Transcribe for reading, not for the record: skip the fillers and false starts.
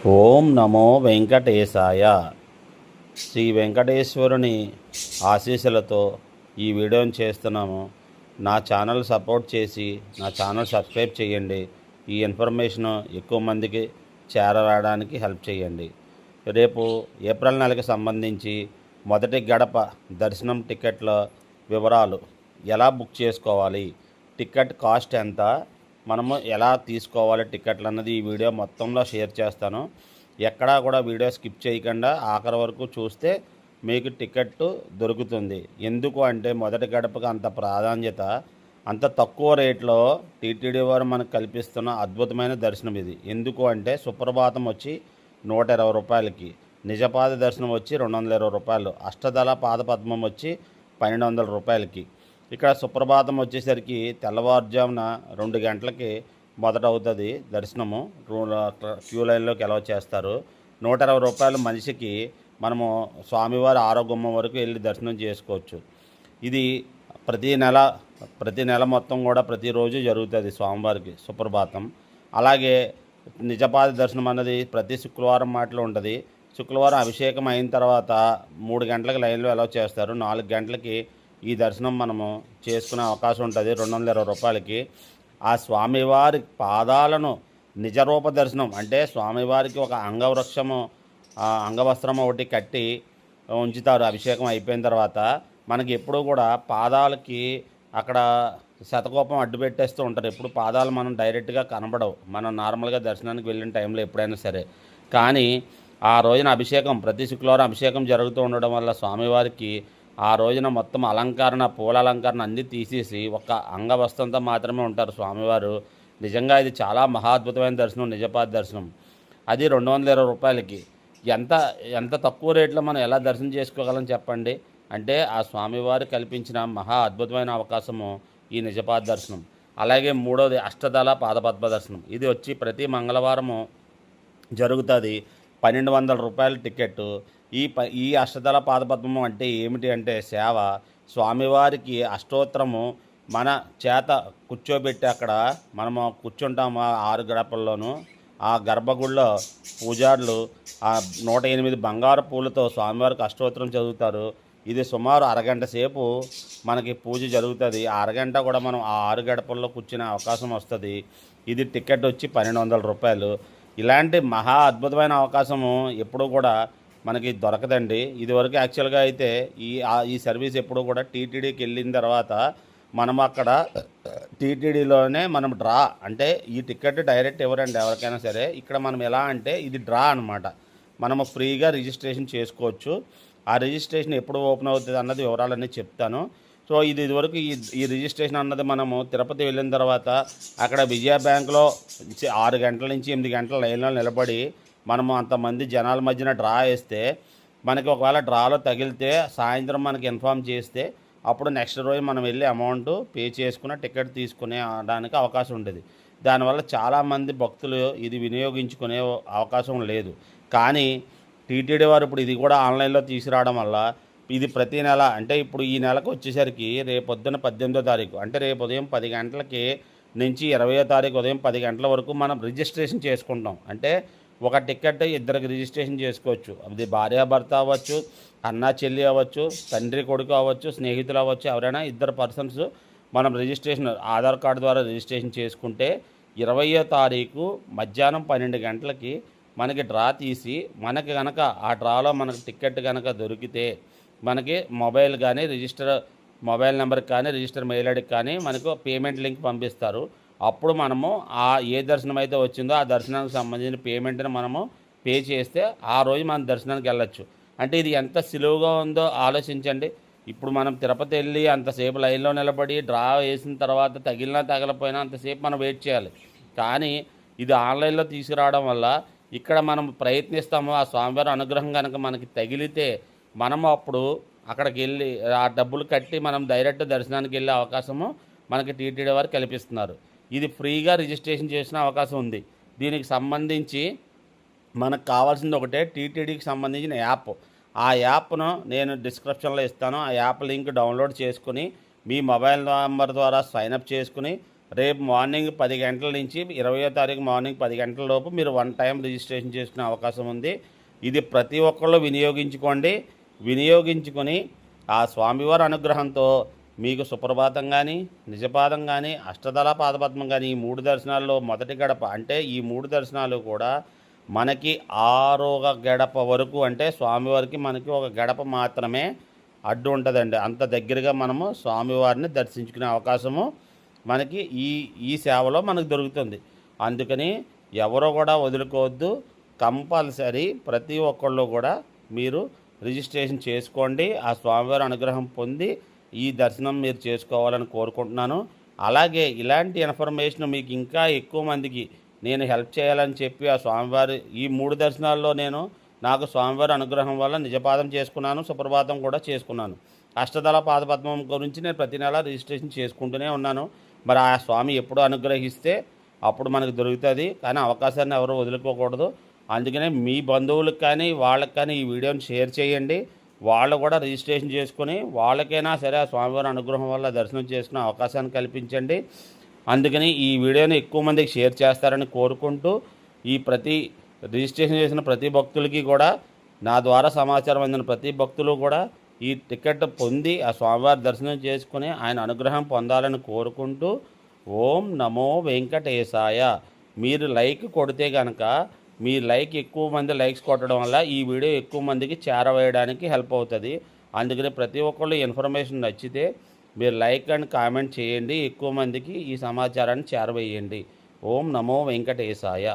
ఓం నమో వెంకటేశాయ. శ్రీ వెంకటేశ్వరుని ఆశీస్సులతో ఈ వీడియోని చేస్తున్నాము. నా ఛానల్ సపోర్ట్ చేసి నా ఛానల్ సబ్స్క్రైబ్ చేయండి. ఈ ఇన్ఫర్మేషన్ ఎక్కువ మందికి చేరవేయడానికి హెల్ప్ చేయండి. రేపు ఏప్రిల్ నెలకి సంబంధించి మొదటి గడప దర్శనం టికెట్ల వివరాలు ఎలా బుక్ చేసుకోవాలి, టికెట్ కాస్ట్ ఎంత, మనము ఎలా తీసుకోవాలి టికెట్లు అన్నది ఈ వీడియో మొత్తంలో షేర్ చేస్తాను. ఎక్కడా కూడా వీడియో స్కిప్ చేయకుండా ఆఖరి వరకు చూస్తే మీకు టికెట్ దొరుకుతుంది. ఎందుకు అంటే మొదటి గడపకు అంత ప్రాధాన్యత, అంత తక్కువ రేట్లో టీటీడీ వారు మనకు కల్పిస్తున్న అద్భుతమైన దర్శనం ఇది. ఎందుకు అంటే సుప్రభాతం వచ్చి 120 రూపాయలకి, నిజపాద దర్శనం వచ్చి 220 రూపాయలు, అష్టదళ పాదపద్మం వచ్చి 1200 రూపాయలకి. ఇక్కడ సుప్రభాతం వచ్చేసరికి తెల్లవారుజామున 2 గంటలకి మొదటవుతుంది దర్శనము. క్యూ లైన్లోకి ఎలా చేస్తారు. 120 రూపాయలు మనిషికి మనము స్వామివారి ఆరోగ్యం వరకు వెళ్ళి దర్శనం చేసుకోవచ్చు. ఇది ప్రతి నెల మొత్తం కూడా ప్రతిరోజు జరుగుతుంది స్వామివారికి సుప్రభాతం. అలాగే నిజపాద దర్శనం అన్నది ప్రతి శుక్రవారం మాటలో ఉంటుంది. శుక్రవారం అభిషేకం అయిన తర్వాత 3 గంటలకు లైన్లో ఎలా చేస్తారు. 4 గంటలకి ఈ దర్శనం మనము చేసుకునే అవకాశం ఉంటుంది 220 రూపాయలకి. ఆ స్వామివారి పాదాలను నిజరూప దర్శనం అంటే స్వామివారికి ఒక అంగవస్త్రము ఒకటి కట్టి ఉంచుతారు అభిషేకం అయిపోయిన తర్వాత. మనకి ఎప్పుడూ కూడా పాదాలకి అక్కడ శతకోపం అడ్డు పెట్టేస్తూ ఉంటారు. ఎప్పుడు పాదాలు మనం డైరెక్ట్గా కనబడవు మనం నార్మల్గా దర్శనానికి వెళ్ళిన టైంలో ఎప్పుడైనా సరే. కానీ ఆ రోజున అభిషేకం ప్రతి శుక్రవారం అభిషేకం జరుగుతూ ఉండడం వల్ల స్వామివారికి ఆ రోజున మొత్తం అలంకరణ, పూల అలంకరణ అన్నీ తీసేసి ఒక అంగవస్త్రంతో మాత్రమే ఉంటారు స్వామివారు. నిజంగా ఇది చాలా మహాద్భుతమైన దర్శనం, నిజపాద దర్శనం. అది 220 రూపాయలకి. ఎంత ఎంత తక్కువ రేట్లో మనం ఎలా దర్శనం చేసుకోగలం చెప్పండి. అంటే ఆ స్వామివారు కల్పించిన మహా అద్భుతమైన అవకాశము ఈ నిజపాద దర్శనం. అలాగే మూడోది అష్టదళ పాదపద్మ దర్శనం. ఇది వచ్చి ప్రతి మంగళవారము జరుగుతుంది. 1200 రూపాయల టికెట్. ఈ అష్టదళ పాదపద్మము అంటే ఏమిటి అంటే సేవ. స్వామివారికి అష్టోత్తరము మన చేత కూర్చోబెట్టి అక్కడ మనము కూర్చుంటాము 6 గడపల్లోనూ. ఆ గర్భగుడిలో పూజారులు ఆ 108 బంగారు పూలతో స్వామివారికి అష్టోత్తరం చదువుతారు. ఇది సుమారు అరగంట సేపు మనకి పూజ జరుగుతుంది. ఆ అరగంట కూడా మనం ఆ 6 గడపల్లో కూర్చునే అవకాశం వస్తుంది. ఇది టికెట్ వచ్చి 1200 రూపాయలు. ఇలాంటి మహా అద్భుతమైన అవకాశము ఎప్పుడూ కూడా మనకి దొరకదండి. ఇదివరకు యాక్చువల్గా అయితే ఈ సర్వీస్ ఎప్పుడు కూడా టీటీడీకి వెళ్ళిన తర్వాత మనం అక్కడ టీటీడీలోనే మనం డ్రా అంటే ఈ టికెట్ డైరెక్ట్ ఎవరండి ఎవరికైనా సరే. ఇక్కడ మనం ఎలా అంటే ఇది డ్రా అనమాట. మనము ఫ్రీగా రిజిస్ట్రేషన్ చేసుకోవచ్చు. ఆ రిజిస్ట్రేషన్ ఎప్పుడు ఓపెన్ అవుతుంది అన్నది వివరాలన్నీ చెప్తాను. సో ఇదివరకు ఈ రిజిస్ట్రేషన్ అన్నది మనము తిరుపతి వెళ్ళిన తర్వాత అక్కడ విజయ బ్యాంకులో 6 గంటల నుంచి 8 గంటల లైన్లో నిలబడి మనము అంతమంది జనాల మధ్యన డ్రా వేస్తే మనకి ఒకవేళ డ్రాలో తగిలితే సాయంత్రం మనకి ఇన్ఫామ్ చేస్తే అప్పుడు నెక్స్ట్ రోజు మనం వెళ్ళి అమౌంట్ పే చేసుకుని టికెట్ తీసుకునే దానికి అవకాశం ఉండేది. దానివల్ల చాలామంది భక్తులు ఇది వినియోగించుకునే అవకాశం లేదు. కానీ టీటీడీ వారు ఇప్పుడు ఇది కూడా ఆన్లైన్లో తీసుకురావడం వల్ల ఇది ప్రతి నెల అంటే ఇప్పుడు ఈ నెలకు వచ్చేసరికి రేపొద్దున 18వ తారీఖు అంటే రేపు ఉదయం 10 గంటలకి నుంచి 20వ తారీఖు ఉదయం 10 గంటల వరకు మనం రిజిస్ట్రేషన్ చేసుకుంటాం. అంటే ఒక టికెట్ ఇద్దరికి రిజిస్ట్రేషన్ చేసుకోవచ్చు. అది భార్యాభర్త అవ్వచ్చు, అన్న చెల్లి అవ్వచ్చు, తండ్రి కొడుకు అవ్వచ్చు, స్నేహితులు అవ్వచ్చు, ఎవరైనా ఇద్దరు పర్సన్స్ మనం రిజిస్ట్రేషన్ ఆధార్ కార్డు ద్వారా రిజిస్ట్రేషన్ చేసుకుంటే 20వ తారీఖు మధ్యాహ్నం 12 గంటలకి మనకి డ్రా తీసి మనకి కనుక ఆ డ్రాలో మనకు టికెట్ కనుక దొరికితే మనకి మొబైల్ కానీ మొబైల్ నెంబర్కి కానీ రిజిస్టర్ మెయిల్ ఐడికి కానీ మనకు పేమెంట్ లింక్ పంపిస్తారు. అప్పుడు మనము ఏ దర్శనం అయితే వచ్చిందో ఆ దర్శనానికి సంబంధించిన పేమెంట్ని మనము పే చేస్తే ఆ రోజు మనం దర్శనానికి వెళ్ళచ్చు. అంటే ఇది ఎంత సులువుగా ఉందో ఆలోచించండి. ఇప్పుడు మనం తిరుపతి వెళ్ళి అంతసేపు లైన్లో నిలబడి డ్రా వేసిన తర్వాత తగిలినా తగలపోయినా అంతసేపు మనం వెయిట్ చేయాలి. కానీ ఇది ఆన్లైన్లో తీసుకురావడం వల్ల ఇక్కడ మనం ప్రయత్నిస్తాము. ఆ స్వామివారి అనుగ్రహం కనుక మనకి తగిలితే మనము అప్పుడు అక్కడికి వెళ్ళి ఆ డబ్బులు కట్టి మనం డైరెక్ట్ దర్శనానికి వెళ్ళే అవకాశము మనకి టీటీడీ వారు కల్పిస్తున్నారు. ఇది ఫ్రీగా రిజిస్ట్రేషన్ చేసిన అవకాశం ఉంది. దీనికి సంబంధించి మనకు కావాల్సింది ఒకటే టీటీడీకి సంబంధించిన యాప్. ఆ యాప్ను నేను డిస్క్రిప్షన్లో ఇస్తాను. ఆ యాప్ లింక్ డౌన్లోడ్ చేసుకుని మీ మొబైల్ నెంబర్ ద్వారా సైన్అప్ చేసుకుని రేపు మార్నింగ్ 10 గంటల నుంచి 20వ తారీఖు మార్నింగ్ 10 గంటల లోపు మీరు వన్ టైం రిజిస్ట్రేషన్ చేసుకునే అవకాశం ఉంది. ఇది ప్రతి ఒక్కళ్ళు వినియోగించుకోండి. వినియోగించుకొని ఆ స్వామివారి అనుగ్రహంతో మీకు సుప్రభాతం కానీ, నిజపాదం కానీ, అష్టదళ పాదపద్మం కానీ ఈ 3 దర్శనాల్లో మొదటి గడప అంటే ఈ 3 దర్శనాలు కూడా మనకి 6వ గడప వరకు అంటే స్వామివారికి మనకి ఒక గడప మాత్రమే అడ్డు ఉంటుందండి. అంత దగ్గరగా మనము స్వామివారిని దర్శించుకునే అవకాశము మనకి ఈ ఈ సేవలో మనకు దొరుకుతుంది. అందుకని ఎవరో కూడా వదులుకోవద్దు. కంపల్సరీ ప్రతి ఒక్కళ్ళు కూడా మీరు రిజిస్ట్రేషన్ చేసుకోండి. ఆ స్వామివారి అనుగ్రహం పొంది ఈ దర్శనం మీరు చేసుకోవాలని కోరుకుంటున్నాను. అలాగే ఇలాంటి ఇన్ఫర్మేషన్ మీకు ఇంకా ఎక్కువ మందికి నేను హెల్ప్ చేయాలని చెప్పి ఆ స్వామివారి ఈ 3 దర్శనాల్లో నాకు స్వామివారి అనుగ్రహం వల్ల నిజపాదం చేసుకున్నాను, సుప్రభాతం కూడా చేసుకున్నాను. అష్టదళ పాదపద్మం గురించి నేను ప్రతి నెల రిజిస్ట్రేషన్ చేసుకుంటూనే ఉన్నాను. మరి ఆ స్వామి ఎప్పుడు అనుగ్రహిస్తే అప్పుడు మనకు దొరుకుతుంది. కానీ అవకాశాన్ని ఎవరు వదులుకోకూడదు. అందుకనే మీ బంధువులకు కానీ వాళ్ళకి కానీ ఈ వీడియోని షేర్ చేయండి. వాళ్ళు కూడా రిజిస్ట్రేషన్ చేసుకుని వాళ్ళకైనా సరే ఆ స్వామివారి అనుగ్రహం వల్ల దర్శనం చేసుకునే అవకాశాన్ని కల్పించండి. అందుకని ఈ వీడియోని ఎక్కువ మందికి షేర్ చేస్తారని కోరుకుంటూ ఈ రిజిస్ట్రేషన్ చేసిన ప్రతి భక్తులకి కూడా నా ద్వారా సమాచారం అందిన ప్రతి భక్తులు కూడా ఈ టికెట్ పొంది ఆ స్వామివారి దర్శనం చేసుకుని ఆయన అనుగ్రహం పొందాలని కోరుకుంటూ ఓం నమో వెంకటేశాయ. మీరు లైక్ కొడితే కనుక మీ లైక్ ఎక్కువ మంది లైక్స్ కొట్టడం వల్ల ఈ వీడియో ఎక్కువ మందికి చేరవేయడానికి హెల్ప్ అవుతుంది. అందుకని ప్రతి ఒక్కళ్ళు ఇన్ఫర్మేషన్ నచ్చితే మీరు లైక్ అండ్ కామెంట్ చేయండి. ఎక్కువ మందికి ఈ సమాచారాన్ని చేరవేయండి. ఓం నమో వెంకటేశాయ.